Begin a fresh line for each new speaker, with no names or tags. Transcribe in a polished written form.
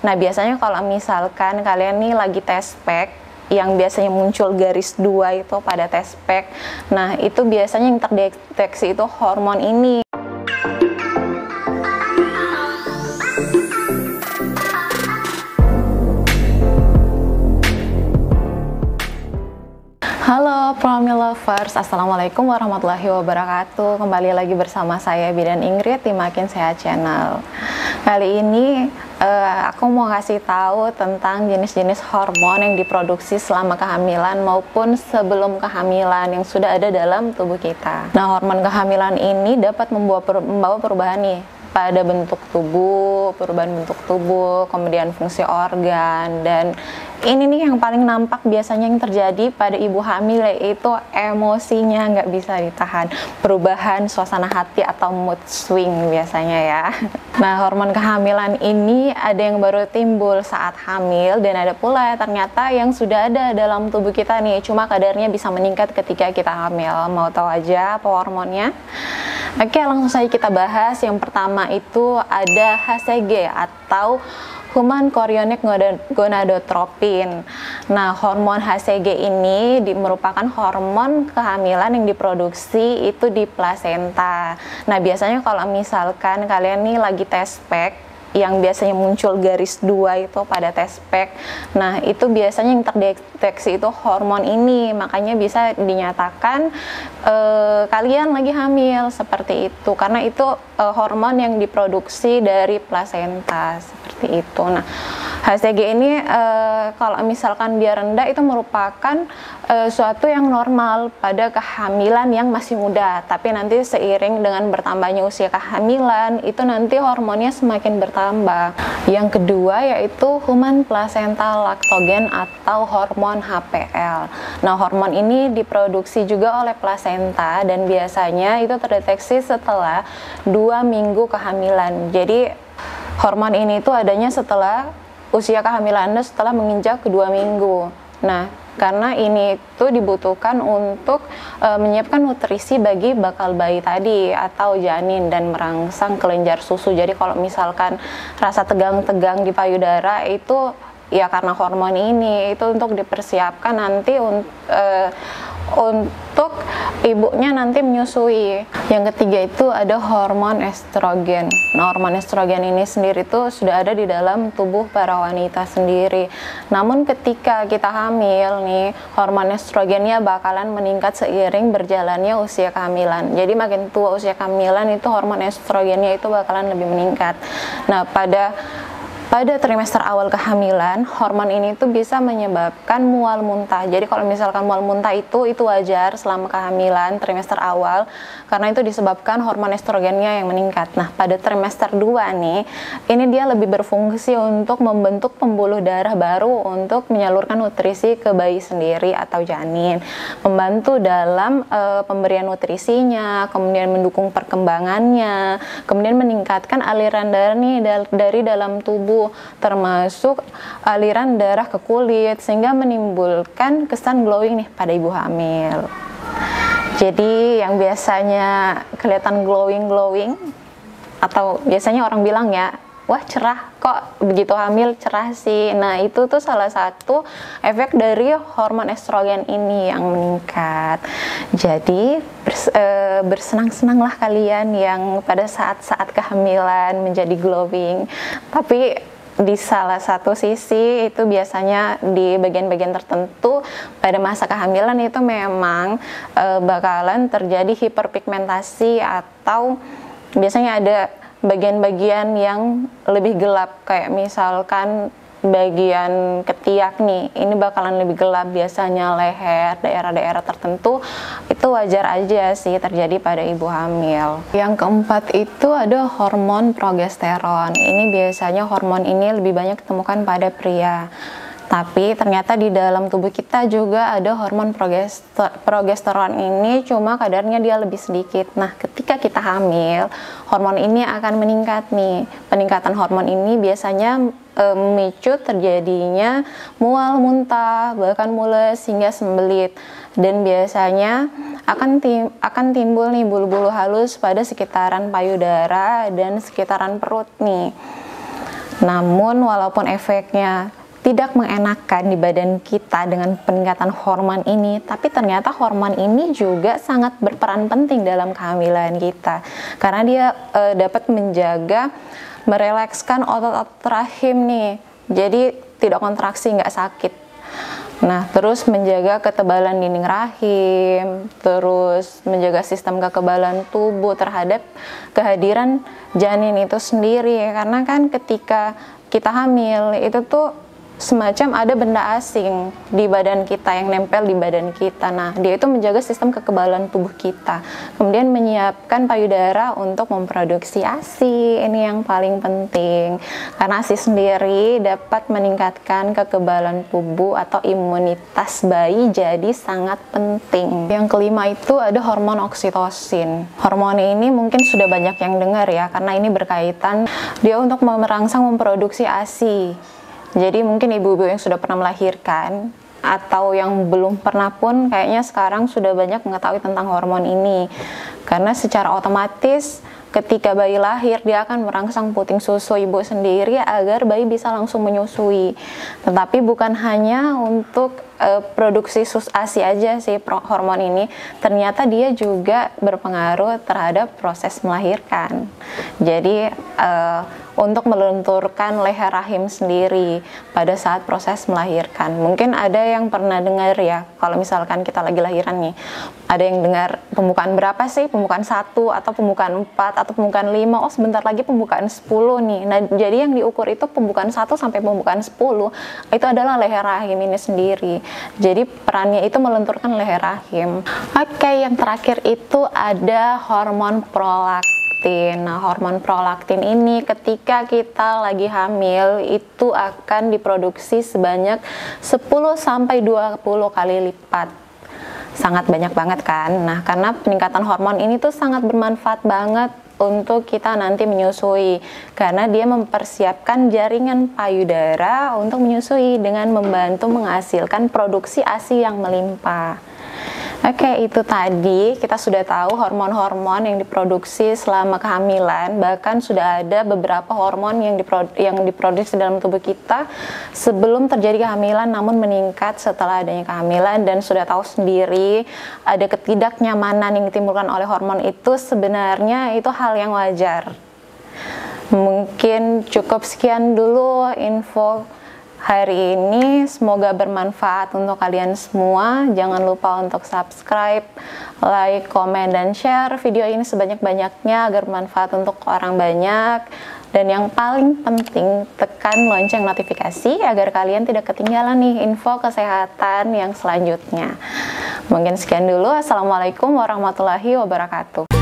Nah, biasanya kalau misalkan kalian nih lagi tes pack, yang biasanya muncul garis 2 itu pada tes pack, nah itu biasanya yang terdeteksi itu hormon ini. Halo Promil Lovers, Assalamualaikum warahmatullahi wabarakatuh. Kembali lagi bersama saya Bidan Ingrid di Makin Sehat Channel. Kali ini aku mau kasih tahu tentang jenis-jenis hormon yang diproduksi selama kehamilan maupun sebelum kehamilan yang sudah ada dalam tubuh kita. Nah, hormon kehamilan ini dapat membawa perubahan nih pada bentuk tubuh, perubahan bentuk tubuh, kemudian fungsi organ, dan ini nih yang paling nampak biasanya yang terjadi pada ibu hamil, yaitu emosinya nggak bisa ditahan, perubahan suasana hati atau mood swing biasanya ya. Nah, hormon kehamilan ini ada yang baru timbul saat hamil dan ada pula ternyata yang sudah ada dalam tubuh kita nih, cuma kadarnya bisa meningkat ketika kita hamil. Mau tahu aja apa hormonnya? Oke, langsung saja kita bahas. Yang pertama itu ada HCG atau Human Chorionic Gonadotropin. Nah, hormon HCG ini merupakan hormon kehamilan yang diproduksi itu di plasenta. Nah, biasanya kalau misalkan kalian nih lagi tes pack, yang biasanya muncul garis 2 itu pada tes pack, nah itu biasanya yang terdeteksi itu hormon ini, makanya bisa dinyatakan kalian lagi hamil seperti itu, karena itu hormon yang diproduksi dari plasenta seperti itu. Nah, HCG ini kalau misalkan dia rendah itu merupakan suatu yang normal pada kehamilan yang masih muda, tapi nanti seiring dengan bertambahnya usia kehamilan itu nanti hormonnya semakin bertambah. Yang kedua yaitu human placental lactogen atau hormon HPL. Nah, hormon ini diproduksi juga oleh plasenta dan biasanya itu terdeteksi setelah 2 minggu kehamilan. Jadi hormon ini itu adanya setelah usia kehamilan Anda setelah menginjak ke 2 minggu. Nah, karena ini itu dibutuhkan untuk menyiapkan nutrisi bagi bakal bayi tadi atau janin dan merangsang kelenjar susu. Jadi kalau misalkan rasa tegang-tegang di payudara itu ya karena hormon ini, itu untuk dipersiapkan nanti untuk ibunya nanti menyusui. Yang ketiga itu ada hormon estrogen. Nah, hormon estrogen ini sendiri itu sudah ada di dalam tubuh para wanita sendiri. Namun ketika kita hamil nih, hormon estrogennya bakalan meningkat seiring berjalannya usia kehamilan. Jadi makin tua usia kehamilan itu hormon estrogennya itu bakalan lebih meningkat. Nah, pada trimester awal kehamilan, hormon ini tuh bisa menyebabkan mual muntah. Jadi kalau misalkan mual muntah itu wajar selama kehamilan trimester awal, karena itu disebabkan hormon estrogennya yang meningkat. Nah, pada trimester 2 nih, ini dia lebih berfungsi untuk membentuk pembuluh darah baru untuk menyalurkan nutrisi ke bayi sendiri atau janin, membantu dalam pemberian nutrisinya, kemudian mendukung perkembangannya, kemudian meningkatkan aliran darah nih dari dalam tubuh, termasuk aliran darah ke kulit, sehingga menimbulkan kesan glowing nih pada ibu hamil. Jadi yang biasanya kelihatan glowing atau biasanya orang bilang ya, wah cerah kok begitu hamil cerah sih. Nah, itu tuh salah satu efek dari hormon estrogen ini yang meningkat. Jadi bersenang-senanglah kalian yang pada saat-saat kehamilan menjadi glowing. Tapi di salah satu sisi itu biasanya di bagian-bagian tertentu pada masa kehamilan itu memang bakalan terjadi hiperpigmentasi atau biasanya ada bagian-bagian yang lebih gelap, kayak misalkan bagian ketiak nih, ini bakalan lebih gelap, biasanya leher, daerah-daerah tertentu, itu wajar aja sih terjadi pada ibu hamil. Yang keempat itu ada hormon progesteron. Ini biasanya hormon ini lebih banyak ditemukan pada pria. Tapi ternyata di dalam tubuh kita juga ada hormon progesteron ini, cuma kadarnya dia lebih sedikit. Nah, ketika kita hamil, hormon ini akan meningkat nih. Peningkatan hormon ini biasanya memicu terjadinya mual muntah, bahkan mules hingga sembelit. Dan biasanya akan timbul nih bulu-bulu halus pada sekitaran payudara dan sekitaran perut nih. Namun walaupun efeknya tidak mengenakan di badan kita dengan peningkatan hormon ini, tapi ternyata hormon ini juga sangat berperan penting dalam kehamilan kita, karena dia dapat menjaga, merelekskan otot-otot rahim nih, jadi tidak kontraksi, nggak sakit. Nah, terus menjaga ketebalan dinding rahim, terus menjaga sistem kekebalan tubuh terhadap kehadiran janin itu sendiri, karena kan ketika kita hamil itu tuh semacam ada benda asing di badan kita yang nempel di badan kita. Nah, dia itu menjaga sistem kekebalan tubuh kita, kemudian menyiapkan payudara untuk memproduksi ASI. Ini yang paling penting, karena ASI sendiri dapat meningkatkan kekebalan tubuh atau imunitas bayi, jadi sangat penting. Yang kelima itu ada hormon oksitosin. Hormon ini mungkin sudah banyak yang dengar ya, karena ini berkaitan dia untuk merangsang memproduksi ASI. Jadi mungkin ibu-ibu yang sudah pernah melahirkan atau yang belum pernah pun kayaknya sekarang sudah banyak mengetahui tentang hormon ini. Karena secara otomatis ketika bayi lahir dia akan merangsang puting susu ibu sendiri agar bayi bisa langsung menyusui. Tetapi bukan hanya untuk produksi ASI aja sih hormon ini, ternyata dia juga berpengaruh terhadap proses melahirkan. Jadi untuk melenturkan leher rahim sendiri pada saat proses melahirkan. Mungkin ada yang pernah dengar ya, kalau misalkan kita lagi lahiran nih, ada yang dengar pembukaan berapa sih? Pembukaan 1 atau pembukaan 4 atau pembukaan 5, oh sebentar lagi pembukaan 10 nih. Nah, jadi yang diukur itu pembukaan 1 sampai pembukaan 10, itu adalah leher rahim ini sendiri. Jadi perannya itu melenturkan leher rahim. Oke, yang terakhir itu ada hormon prolaktin. Nah, hormon prolaktin ini ketika kita lagi hamil itu akan diproduksi sebanyak 10-20 kali lipat. Sangat banyak banget kan? Nah, karena peningkatan hormon ini tuh sangat bermanfaat banget untuk kita nanti menyusui, karena dia mempersiapkan jaringan payudara untuk menyusui dengan membantu menghasilkan produksi ASI yang melimpah. Oke, itu tadi kita sudah tahu hormon-hormon yang diproduksi selama kehamilan. Bahkan sudah ada beberapa hormon yang diproduksi dalam tubuh kita sebelum terjadi kehamilan, namun meningkat setelah adanya kehamilan. Dan sudah tahu sendiri ada ketidaknyamanan yang ditimbulkan oleh hormon itu, sebenarnya itu hal yang wajar. Mungkin cukup sekian dulu info hari ini, semoga bermanfaat untuk kalian semua. Jangan lupa untuk subscribe, like, komen, dan share video ini sebanyak-banyaknya agar bermanfaat untuk orang banyak. Dan yang paling penting, tekan lonceng notifikasi agar kalian tidak ketinggalan nih info kesehatan yang selanjutnya. Mungkin sekian dulu. Assalamualaikum warahmatullahi wabarakatuh.